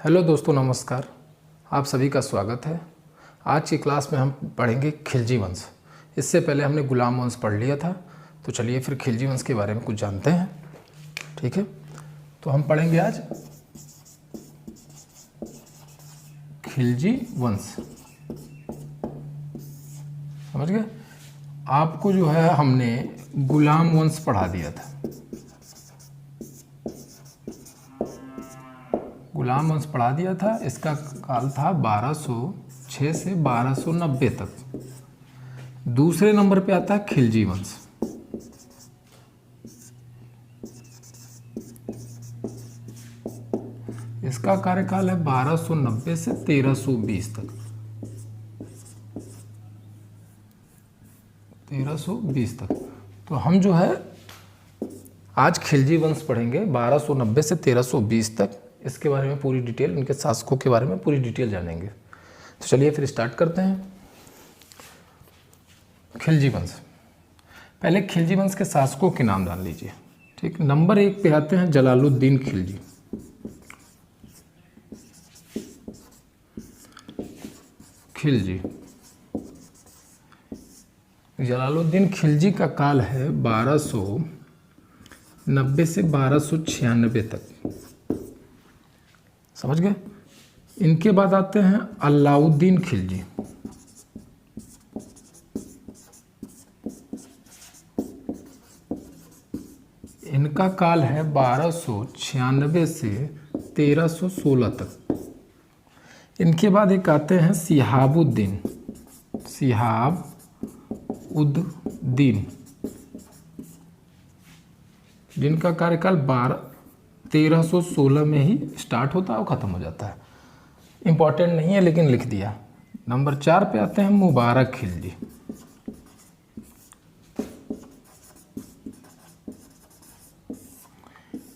Hello दोस्तों, नमस्कार। आप सभी का स्वागत है। आज की क्लास में हम पढ़ेंगे खिलजी वंश। इससे पहले हमने गुलाम वंश पढ़ लिया था, तो चलिए फिर खिलजी वंश के बारे में कुछ जानते हैं। ठीक है, तो हम पढ़ेंगे आज खिलजी वंश। समझ गए? आपको जो है हमने गुलाम वंश पढ़ा दिया था। गुलाम वंश पढ़ा दिया था। इसका काल था 1206 से 1290 तक। दूसरे नंबर पे आता है खिलजी वंश। इसका कार्यकाल है 1290 से 1320 तक। 1320 तक। तो हम जो है आज खिलजी वंश पढ़ेंगे 1290 से 1320 तक। इसके बारे में पूरी डिटेल, इनके शासकों के बारे में पूरी डिटेल जानेंगे। तो चलिए फिर स्टार्ट करते हैं। खिलजी वंश। पहले खिलजी वंश के शासकों के नाम जान लीजिए। ठीक, नंबर 1 पे आते हैं जलालुद्दीन खिलजी। खिलजी जलालुद्दीन खिलजी का काल है 1290 से 1296 तक। समझ गए? इनके बाद आते हैं अलाउद्दीन खिलजी। इनका काल है 1296 से 1316 तक। इनके बाद एक आते हैं सिहाबुद्दीन। सिहाबुद्दीन, जिनका कार्यकाल 1316 में ही स्टार्ट होता है और ख़त्म हो जाता है। इम्पॉर्टेंट नहीं है लेकिन लिख दिया। नंबर 4 पे आते हैं मुबारक खिलजी।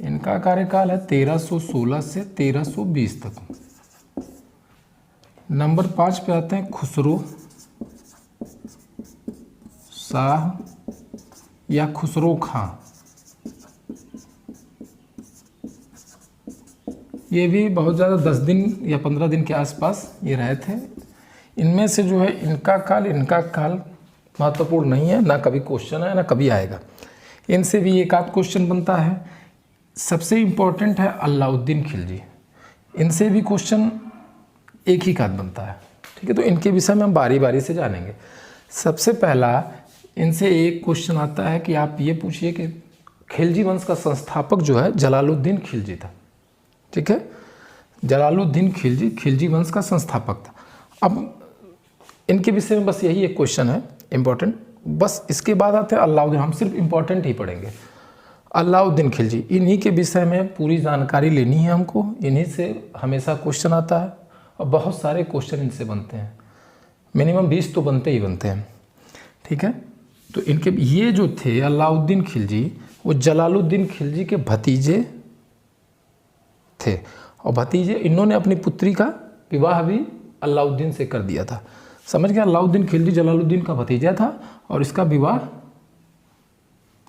इनका कार्यकाल है 1316 से 1320 तक। नंबर 5 पे आते हैं खुसरो शाह या खुसरो खां। ये भी बहुत ज़्यादा 10 दिन या 15 दिन के आसपास ये रहे थे। इनमें से जो है इनका काल महत्वपूर्ण नहीं है, ना कभी क्वेश्चन है ना कभी आएगा। इनसे भी एक आध क्वेश्चन बनता है। सबसे इम्पोर्टेंट है अलाउद्दीन खिलजी। इनसे भी क्वेश्चन एक ही काद बनता है। ठीक है, तो इनके विषय में हम बारी बारी से जानेंगे। सबसे पहला इनसे एक क्वेश्चन आता है कि आप ये पूछिए कि खिलजी वंश का संस्थापक जो है जलालुद्दीन खिलजी था। ठीक है, जलालुद्दीन खिलजी खिलजी वंश का संस्थापक था। अब इनके विषय में बस यही एक क्वेश्चन है इम्पोर्टेंट। बस इसके बाद आते हैं अलाउद्दीन। हम सिर्फ इम्पोर्टेंट ही पढ़ेंगे। अलाउद्दीन खिलजी, इन्हीं के विषय में पूरी जानकारी लेनी है हमको। इन्हीं से हमेशा क्वेश्चन आता है और बहुत सारे क्वेश्चन इनसे बनते हैं। मिनिमम 20 तो बनते ही बनते हैं। ठीक है, तो इनके ये जो थे अलाउद्दीन खिलजी, वो जलालुद्दीन खिलजी के भतीजे थे। और भतीजे, इन्होंने अपनी पुत्री का विवाह भी अलाउद्दीन से कर दिया था। समझ गया? अलाउद्दीन खिलजी जलालुद्दीन का भतीजा था और इसका विवाह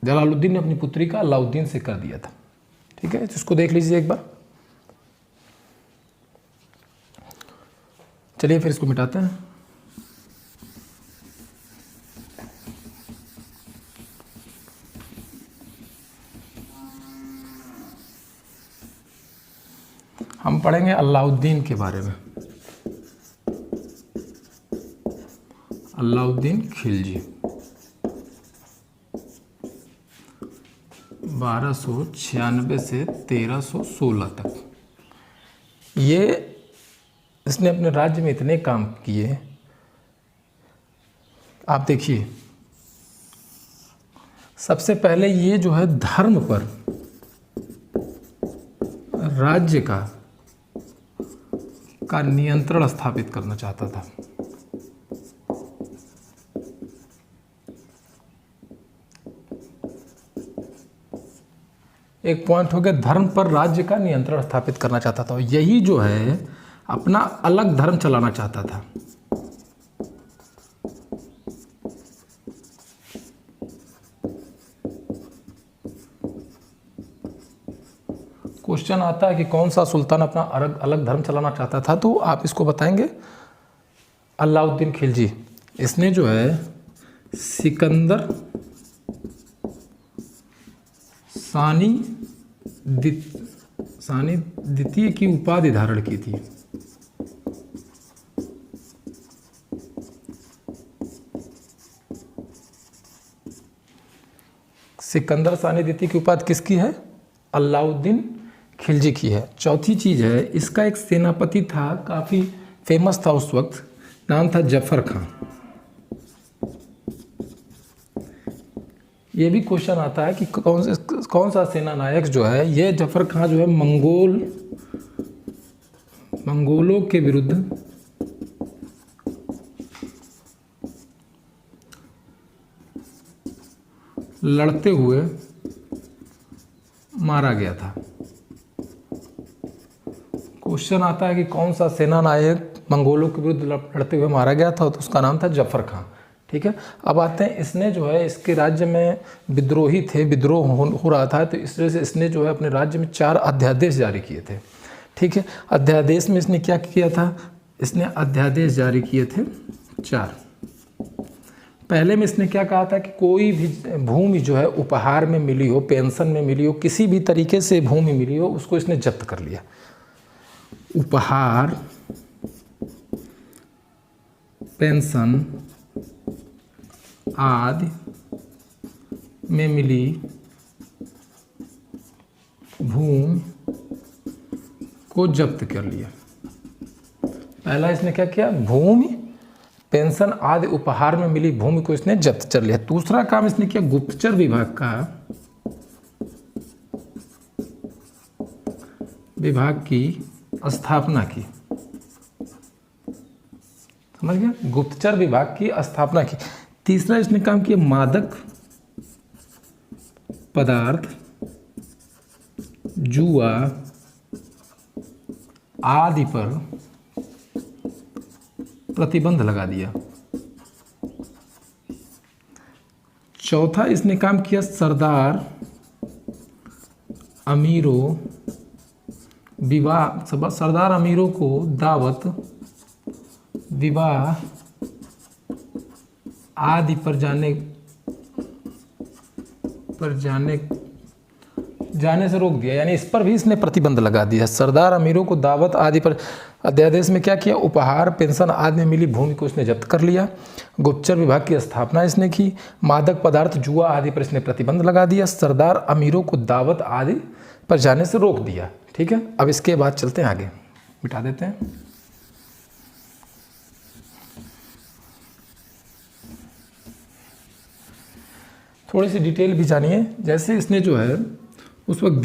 जलालुद्दीन ने अपनी पुत्री का अलाउद्दीन से कर दिया था। ठीक है, तो इसको देख लीजिए एक बार। चलिए फिर इसको मिटाते हैं। हम पढ़ेंगे अलाउद्दीन के बारे में। अलाउद्दीन खिलजी 1296 से 1316 तक। ये इसने अपने राज्य में इतने काम किए। आप देखिए, सबसे पहले ये जो है धर्म पर राज्य का नियंत्रण स्थापित करना चाहता था। एक पॉइंट हो गया, धर्म पर राज्य का नियंत्रण स्थापित करना चाहता था। यही जो है अपना अलग धर्म चलाना चाहता था। क्वेश्चन आता है कि कौन सा सुल्तान अपना अलग अलग धर्म चलाना चाहता था, तो आप इसको बताएंगे अलाउद्दीन खिलजी। इसने जो है सिकंदर सानी द्वितीय की उपाधि धारण की थी। सिकंदर सानी द्वितीय की उपाधि किसकी है? अलाउद्दीन खिलजी की है। चौथी चीज़ है, इसका एक सेनापति था, काफ़ी फेमस था उस वक्त, नाम था जफर खां। ये भी क्वेश्चन आता है कि कौन सा सेना नायक जो है, ये जफर खां जो है मंगोलों के विरुद्ध लड़ते हुए मारा गया था। क्वेश्चन आता है कि कौन सा सेना नायक मंगोलों के विरुद्ध लड़ते हुए मारा गया था, तो उसका नाम था जफर खां। ठीक है, अब आते हैं, इसने जो है इसके राज्य में विद्रोही थे, विद्रोह हो रहा था, तो इस तरह से इसने जो है अपने राज्य में 4 अध्यादेश जारी किए थे। ठीक है, अध्यादेश में इसने क्या किया था? इसने अध्यादेश जारी किए थे 4। पहले में इसने क्या कहा था कि कोई भी भूमि जो है उपहार में मिली हो, पेंशन में मिली हो, किसी भी तरीके से भूमि मिली हो, उसको इसने जब्त कर लिया। उपहार, पेंशन आदि में मिली भूमि को जब्त कर लिया। पहला इसने क्या किया? भूमि, पेंशन आदि उपहार में मिली भूमि को इसने जब्त कर लिया। दूसरा काम इसने किया, गुप्तचर विभाग की स्थापना की। समझ गया? गुप्तचर विभाग की स्थापना की। तीसरा इसने काम किया, मादक पदार्थ, जुआ आदि पर प्रतिबंध लगा दिया। चौथा इसने काम किया, सरदार अमीरों को दावत, विवाह आदि पर जाने से रोक दिया, यानी इस पर भी इसने प्रतिबंध लगा दिया। सरदार अमीरों को दावत आदि पर, अध्यादेश में क्या किया? उपहार, पेंशन आदि में मिली भूमि को इसने जब्त कर लिया। गुप्तचर विभाग की स्थापना इसने की। मादक पदार्थ, जुआ आदि पर इसने प्रतिबंध लगा दिया। सरदार अमीरों को दावत आदि पर जाने से रोक दिया। ठीक है, अब इसके बाद चलते हैं आगे, मिटा देते हैं। थोड़ी सी डिटेल भी जानिए। जैसे इसने जो है उस वक्त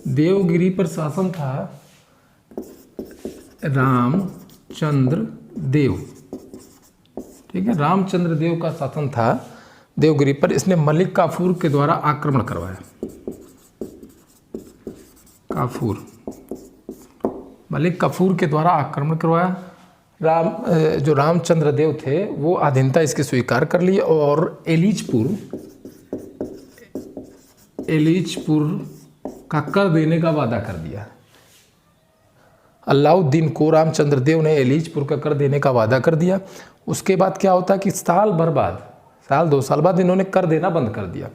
देवगिरी पर शासन था रामचंद्र देव। ठीक है, रामचंद्र देव का शासन था देवगिरी पर। इसने मलिक काफूर के द्वारा आक्रमण करवाया। मलिक काफूर के द्वारा आक्रमण करवाया। जो रामचंद्र देव थे वो अधीनता इसकी स्वीकार कर ली और एलीचपुर का कर देने का वादा कर दिया। अलाउद्दीन को रामचंद्र देव ने एलीचपुर का कर देने का वादा कर दिया। उसके बाद क्या होता है कि साल 2 साल बाद इन्होंने कर देना बंद कर दिया।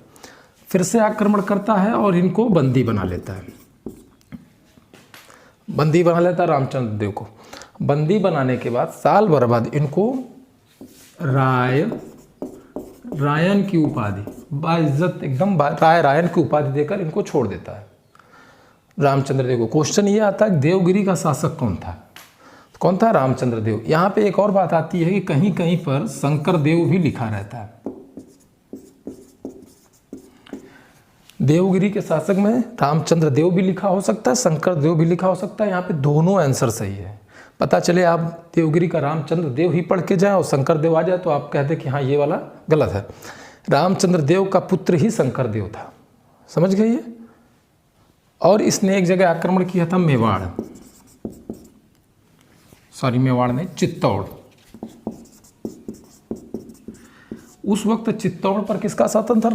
फिर से आक्रमण करता है और इनको बंदी बना लेता है। रामचंद्र देव को बंदी बनाने के बाद साल भर बाद इनको रायन की उपाधि, बाइज्जत एकदम रायन की उपाधि देकर इनको छोड़ देता है रामचंद्र देव को। क्वेश्चन ये आता है देवगिरी का शासक कौन था? रामचंद्र देव। यहाँ पे एक और बात आती है कि कहीं कहीं पर शंकर देव भी लिखा रहता है। देवगिरी के शासक में रामचंद्र देव भी लिखा हो सकता है, शंकर देव भी लिखा हो सकता है। यहाँ पे दोनों आंसर सही है। पता चले आप देवगिरी का रामचंद्र देव ही पढ़ के जाए और शंकर देव आ जाए तो आप कहते कि हाँ ये वाला गलत है। रामचंद्र देव का पुत्र ही शंकर देव था। समझ गए ये? और इसने एक जगह आक्रमण किया था मेवाड़ नहीं, चित्तौड़। उस वक्त चित्तौड़ पर किसका शासन था?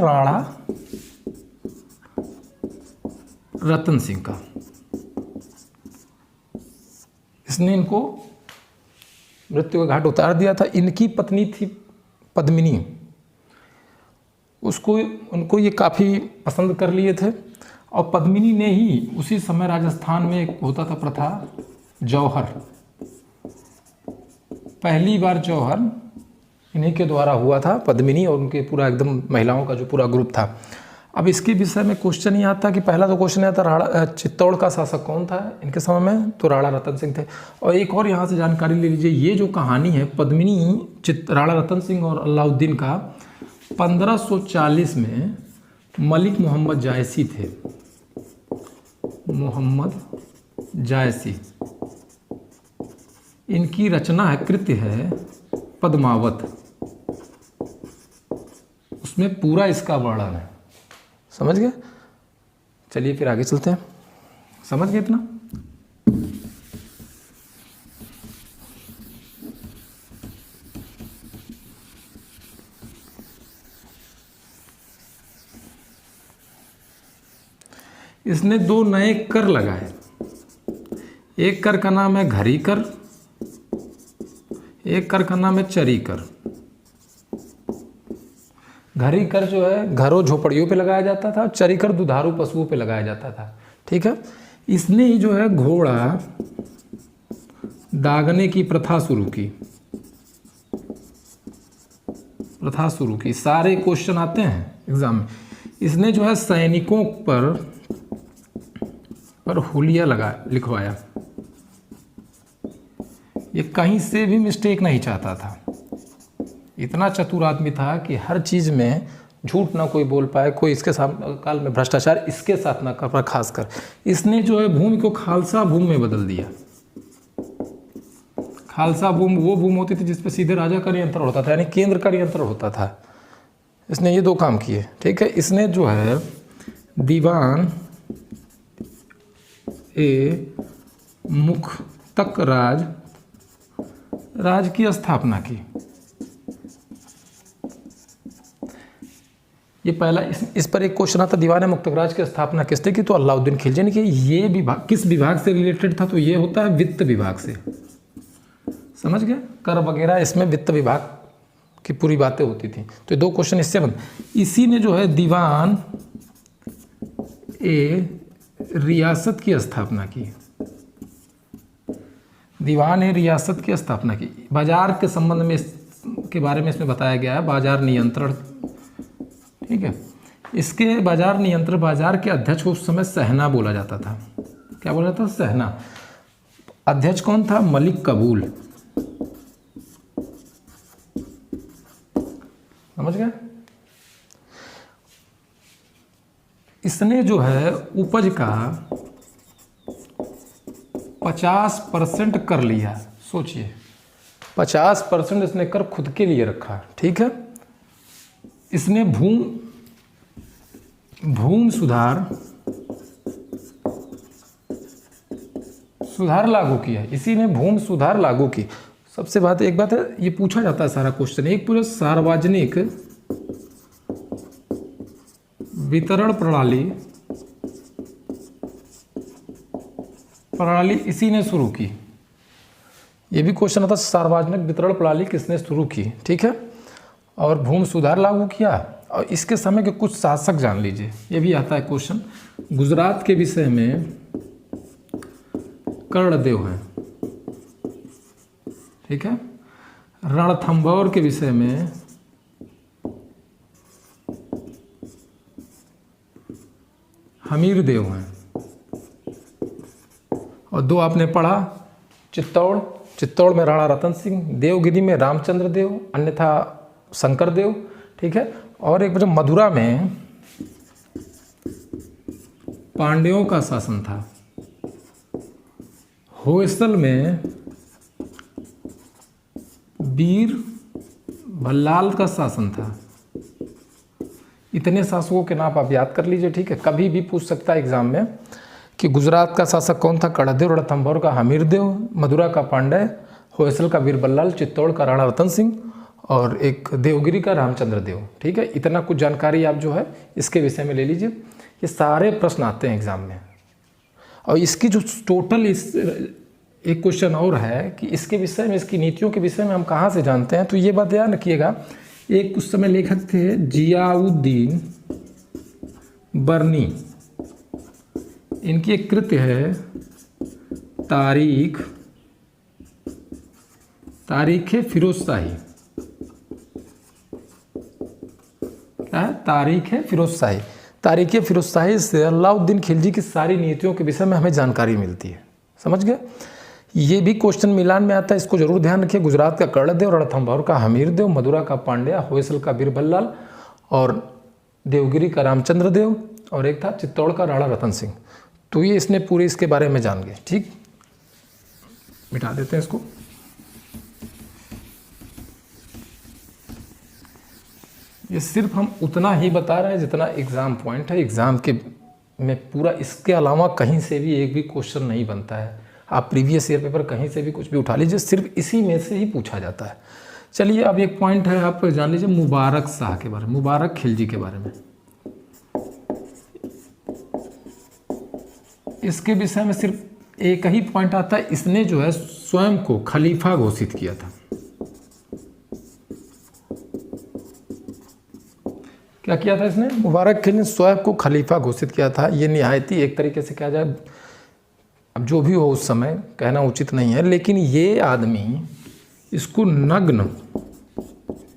रतन सिंह का। इसने इनको मृत्यु के घाट उतार दिया था। इनकी पत्नी थी पद्मिनी, उनको ये काफ़ी पसंद कर लिए थे। और पद्मिनी ने ही उसी समय राजस्थान में एक होता था प्रथा जौहर, पहली बार जौहर इन्हीं के द्वारा हुआ था, पद्मिनी और उनके पूरा एकदम महिलाओं का जो पूरा ग्रुप था। अब इसके विषय में क्वेश्चन ये आता कि पहला तो क्वेश्चन आता चित्तौड़ का शासक कौन था इनके समय में, तो राणा रतन सिंह थे। और एक और यहाँ से जानकारी ले लीजिए, ये जो कहानी है पद्मिनी राणा रतन सिंह और अलाउद्दीन का, 1540 में मलिक मोहम्मद जायसी थे, मोहम्मद जायसी, इनकी रचना है, कृत्य है पद्मावत, उसमें पूरा इसका वर्णन है। समझ गए? चलिए फिर आगे चलते हैं। समझ गए इतना? इसने 2 नए कर लगाए। एक कर का नाम है घरी कर, एक कर का नाम है चरी कर। घरी कर जो है घरों झोपड़ियों पे लगाया जाता था, चरी कर दुधारू पशुओं पे लगाया जाता था। ठीक है, इसने ही जो है घोड़ा दागने की प्रथा शुरू की। सारे क्वेश्चन आते हैं एग्जाम में। इसने जो है सैनिकों पर हुलिया लिखवाया। ये कहीं से भी मिस्टेक नहीं चाहता था, इतना चतुर आदमी था कि हर चीज़ में झूठ ना कोई बोल पाए, कोई इसके सामने काल में भ्रष्टाचार इसके साथ ना कर पाए। खासकर इसने जो है भूमि को खालसा भूमि में बदल दिया। खालसा भूमि वो भूमि होती थी जिसपे सीधे राजा का नियंत्रण होता था, यानी केंद्र का नियंत्रण होता था। इसने ये 2 काम किए। ठीक है, इसने जो है दीवान ए मुख्तक राज की स्थापना की। ये पहला इस पर एक क्वेश्चन आता, दीवान मुख्तक राज की स्थापना किसने की, तो अलाउद्दीन खिलजी ने की। ये विभाग किस विभाग से रिलेटेड था, तो ये होता है वित्त विभाग से। समझ गए? कर वगैरह इसमें वित्त विभाग की पूरी बातें होती थी। तो ये 2 क्वेश्चन इससे बन। इसी ने जो है दीवान ए रियासत की स्थापना की। दीवान ए रियासत की स्थापना की। बाजार के संबंध में के बारे में इसमें बताया गया है, बाजार नियंत्रण। ठीक है, इसके बाजार नियंत्रण, बाजार के अध्यक्ष को उस समय सहना बोला जाता था। क्या बोला जाता था? सहना। अध्यक्ष कौन था? मलिक कबूल। समझ गए? इसने जो है उपज का 50% कर लिया। सोचिए, 50% इसने कर खुद के लिए रखा। ठीक है, इसने भूमि सुधार लागू किया। इसी ने भूमि सुधार लागू की। सबसे एक बात है, ये पूछा जाता है सारा क्वेश्चन, एक पूरे सार्वजनिक वितरण प्रणाली इसी ने शुरू की। ये भी क्वेश्चन आता है, सार्वजनिक वितरण प्रणाली किसने शुरू की। ठीक है, और भूमि सुधार लागू किया। और इसके समय के कुछ शासक जान लीजिए, ये भी आता है क्वेश्चन। गुजरात के विषय में कर्णदेव हैं। ठीक है, रणथंभौर के विषय में हमीरदेव हैं। और 2 आपने पढ़ा, चित्तौड़ में राणा रतन सिंह, देवगिरी में रामचंद्र देव, अन्यथा शंकर देव। ठीक है, और एक मधुरा में पांड्यों का शासन था। होयसल में वीर भल्लाल का शासन था। इतने शासकों के नाम आप याद कर लीजिए। ठीक है, कभी भी पूछ सकता है एग्जाम में कि गुजरात का शासक कौन था? कर्णदेव। रणथंभौर का हमीरदेव, मधुरा का पांड्य, होयसल का वीर बल्लाल, चित्तौड़ का राणा रतन सिंह और एक देवगिरी का रामचंद्र देव। ठीक है, इतना कुछ जानकारी आप जो है इसके विषय में ले लीजिए। ये सारे प्रश्न आते हैं एग्जाम में। और इसकी जो टोटल इस एक क्वेश्चन और है कि इसके विषय में, इसकी नीतियों के विषय में हम कहाँ से जानते हैं, तो ये बात ध्यान रखिएगा। एक उस समय लेखक थे जियाउद्दीन बर्नी, इनकी एक कृति है तारीख फिरोज शाही। क्या है? तारीख फिरोज शाही। तारीख फिरोज शाही से अलाउद्दीन खिलजी की सारी नीतियों के विषय में हमें जानकारी मिलती है। समझ गए? ये भी क्वेश्चन मिलान में आता है, इसको जरूर ध्यान रखिए। गुजरात का कर्णदेव, रणथंभौर का हमीरदेव, मदुरा का पांड्या, होयसल का बीरबललाल और देवगिरी का रामचंद्र देव, और एक था चित्तौड़ का राणा रतन सिंह। तो ये इसने पूरे इसके बारे में जान गए। ठीक, मिटा देते हैं इसको। ये सिर्फ हम उतना ही बता रहे हैं जितना एग्ज़ाम पॉइंट है। एग्ज़ाम के में पूरा इसके अलावा कहीं से भी एक भी क्वेश्चन नहीं बनता है। आप प्रीवियस ईयर पेपर कहीं से भी कुछ भी उठा लीजिए, सिर्फ इसी में से ही पूछा जाता है। चलिए, अब एक पॉइंट है, आप जान लीजिए मुबारक शाह के बारे में, मुबारक खिलजी के बारे में। इसके विषय में सिर्फ एक ही पॉइंट आता है, इसने जो है स्वयं को खलीफा घोषित किया था। क्या किया था इसने? मुबारक खिलजी ने स्वयं को खलीफा घोषित किया था। ये निहायती एक तरीके से कहा जाए, अब जो भी हो उस समय कहना उचित नहीं है, लेकिन ये आदमी इसको नग्न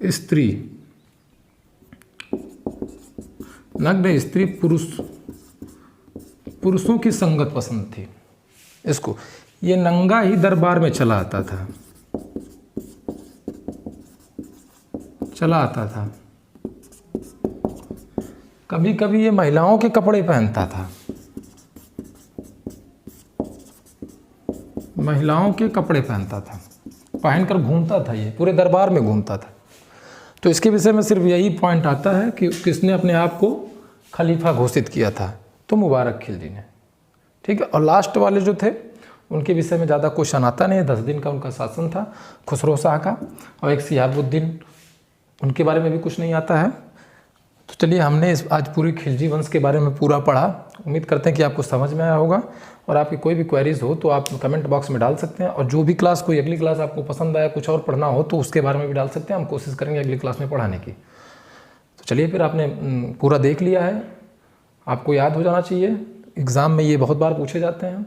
स्त्री पुरुषों की संगत पसंद थी इसको। ये नंगा ही दरबार में चला आता था। कभी कभी ये महिलाओं के कपड़े पहनता था, पहनकर घूमता था, ये पूरे दरबार में घूमता था। तो इसके विषय में सिर्फ यही पॉइंट आता है कि किसने अपने आप को खलीफा घोषित किया था, तो मुबारक खिलजी ने। ठीक है, और लास्ट वाले जो थे उनके विषय में ज़्यादा क्वेश्चन आता नहीं है। 10 दिन का उनका शासन था खुसरो शाह का, और एक शिहाबुद्दीन, उनके बारे में भी कुछ नहीं आता है। तो चलिए, हमने आज पूरी खिलजी वंश के बारे में पूरा पढ़ा। उम्मीद करते हैं कि आपको समझ में आया होगा, और आपकी कोई भी क्वेरीज हो तो आप कमेंट बॉक्स में डाल सकते हैं। और जो भी क्लास, कोई अगली क्लास आपको पसंद आया, कुछ और पढ़ना हो तो उसके बारे में भी डाल सकते हैं। हम कोशिश करेंगे अगली क्लास में पढ़ाने की। तो चलिए, फिर आपने पूरा देख लिया है, आपको याद हो जाना चाहिए। एग्ज़ाम में ये बहुत बार पूछे जाते हैं।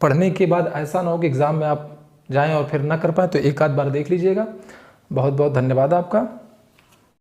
पढ़ने के बाद ऐसा ना हो कि एग्ज़ाम में आप जाएँ और फिर ना कर पाएँ, तो एक आध बार देख लीजिएगा। बहुत बहुत धन्यवाद आपका।